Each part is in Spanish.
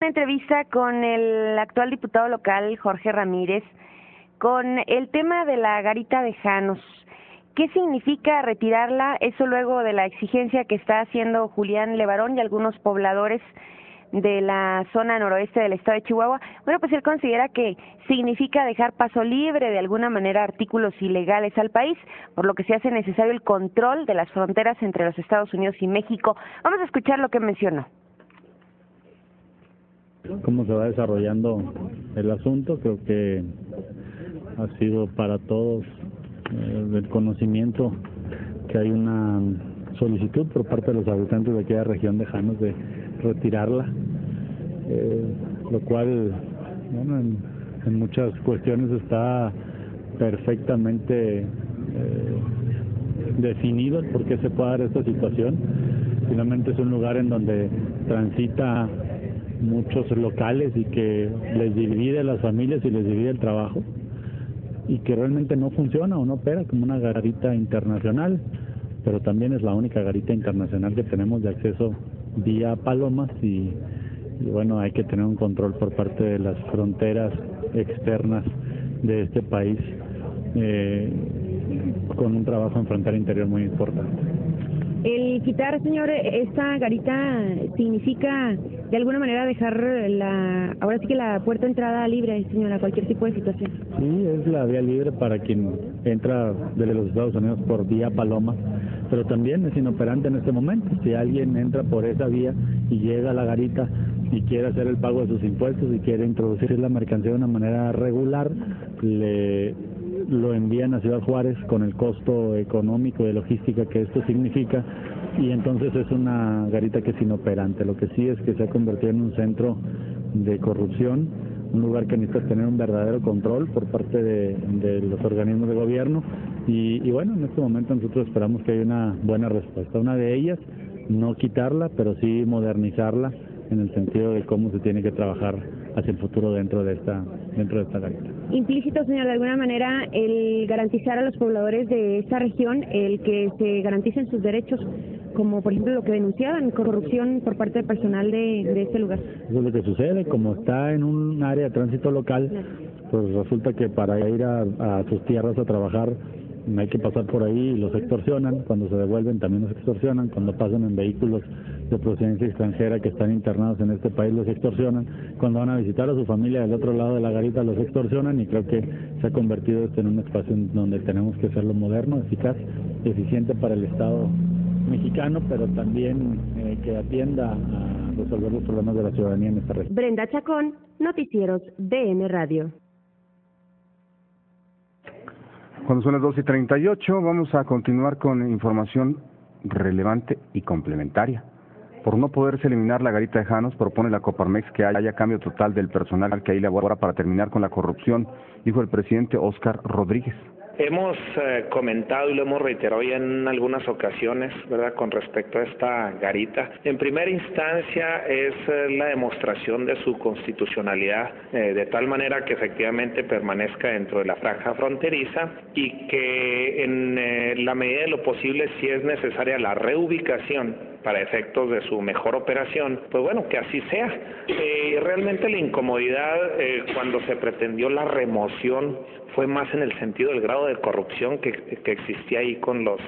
una entrevista con el actual diputado local, Jorge Ramírez, con el tema de la garita de Janos. ¿Qué significa retirarla? Eso luego de la exigencia que está haciendo Julián Levarón y algunos pobladores de la zona noroeste del estado de Chihuahua. Bueno, pues él considera que significa dejar paso libre de alguna manera artículos ilegales al país, por lo que se hace necesario el control de las fronteras entre los Estados Unidos y México. Vamos a escuchar lo que mencionó. Cómo se va desarrollando el asunto, creo que ha sido para todos del conocimiento que hay una solicitud por parte de los habitantes de aquella región de Janos de retirarla, lo cual, bueno, en muchas cuestiones está perfectamente definido por qué se puede dar esta situación. Finalmente es un lugar en donde transita muchos locales y que les divide a las familias y les divide el trabajo, y que realmente no funciona o no opera como una garita internacional, pero también es la única garita internacional que tenemos de acceso vía Palomas y bueno, hay que tener un control por parte de las fronteras externas de este país, con un trabajo en frontera interior muy importante. El quitar, señor, esta garita significa de alguna manera dejar ahora sí que la puerta de entrada libre, señora, a cualquier tipo de situación. Sí, es la vía libre para quien entra desde los Estados Unidos por vía Paloma, pero también es inoperante en este momento. Si alguien entra por esa vía y llega a la garita y quiere hacer el pago de sus impuestos y quiere introducir la mercancía de una manera regular, lo envían a Ciudad Juárez con el costo económico y de logística que esto significa, y entonces es una garita que es inoperante. Lo que sí es que se ha convertido en un centro de corrupción, un lugar que necesita tener un verdadero control por parte de los organismos de gobierno, y bueno, en este momento nosotros esperamos que haya una buena respuesta. Una de ellas, no quitarla, pero sí modernizarla en el sentido de cómo se tiene que trabajar hacia el futuro dentro de esta garita. Implícito, señor, de alguna manera, el garantizar a los pobladores de esta región el que se garanticen sus derechos, como por ejemplo lo que denunciaban, corrupción por parte del personal de este lugar. Eso es lo que sucede, como está en un área de tránsito local, pues resulta que para ir a sus tierras a trabajar hay que pasar por ahí y los extorsionan. Cuando se devuelven también los extorsionan. Cuando pasan en vehículos de procedencia extranjera que están internados en este país los extorsionan. Cuando van a visitar a su familia del otro lado de la garita los extorsionan, y creo que se ha convertido esto en un espacio en donde tenemos que hacerlo moderno, eficaz, eficiente para el Estado mexicano, pero también que atienda a resolver los problemas de la ciudadanía en esta región. Brenda Chacón, Noticieros DN Radio. Cuando son las 2:38, vamos a continuar con información relevante y complementaria. Por no poderse eliminar la garita de Janos, propone la Coparmex que haya cambio total del personal que ahí labora para terminar con la corrupción, dijo el presidente Óscar Rodríguez. Hemos comentado y lo hemos reiterado ya en algunas ocasiones, ¿verdad?, con respecto a esta garita. En primera instancia es la demostración de su constitucionalidad, de tal manera que efectivamente permanezca dentro de la franja fronteriza, y que en la medida de lo posible, si es necesaria la reubicación para efectos de su mejor operación, pues bueno, que así sea. Realmente la incomodidad cuando se pretendió la remoción fue más en el sentido del grado de corrupción que existía ahí con los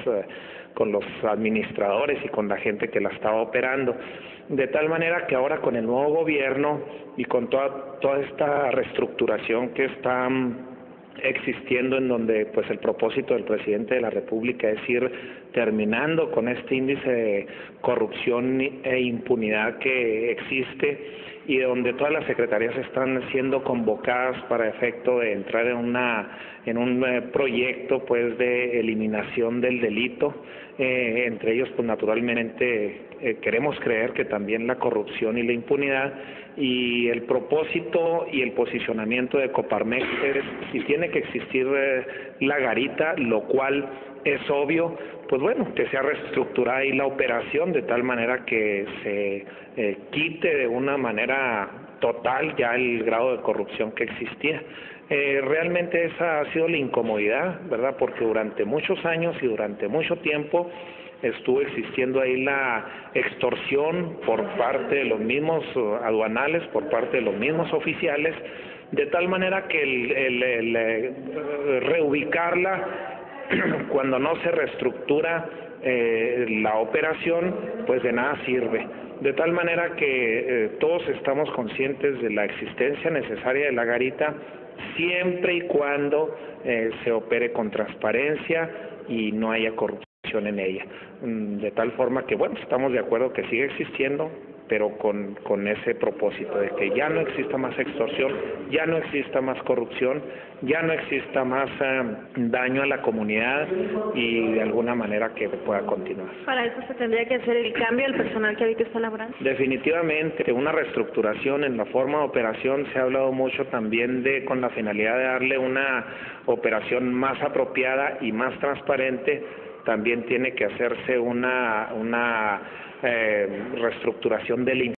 administradores y con la gente que la estaba operando, de tal manera que ahora con el nuevo gobierno y con toda esta reestructuración que está existiendo, en donde pues el propósito del presidente de la República es ir terminando con este índice de corrupción e impunidad que existe, y donde todas las secretarías están siendo convocadas para efecto de entrar en un proyecto pues de eliminación del delito, entre ellos pues naturalmente queremos creer que también la corrupción y la impunidad, y el propósito y el posicionamiento de Coparmex es si tiene que existir la garita, lo cual es obvio, pues bueno, que sea reestructurada ahí la operación de tal manera que se quite de una manera total ya el grado de corrupción que existía. Realmente esa ha sido la incomodidad, ¿verdad?, porque durante muchos años y durante mucho tiempo estuvo existiendo ahí la extorsión por parte de los mismos aduanales, por parte de los mismos oficiales, de tal manera que el reubicarla cuando no se reestructura la operación, pues de nada sirve. De tal manera que todos estamos conscientes de la existencia necesaria de la garita, siempre y cuando se opere con transparencia y no haya corrupción en ella. De tal forma que, bueno, estamos de acuerdo que sigue existiendo, pero con ese propósito de que ya no exista más extorsión, ya no exista más corrupción, ya no exista más daño a la comunidad y de alguna manera que pueda continuar. Para eso se tendría que hacer el cambio del personal que ahorita está laborando. Definitivamente, una reestructuración en la forma de operación. Se ha hablado mucho también con la finalidad de darle una operación más apropiada y más transparente. También tiene que hacerse una reestructuración del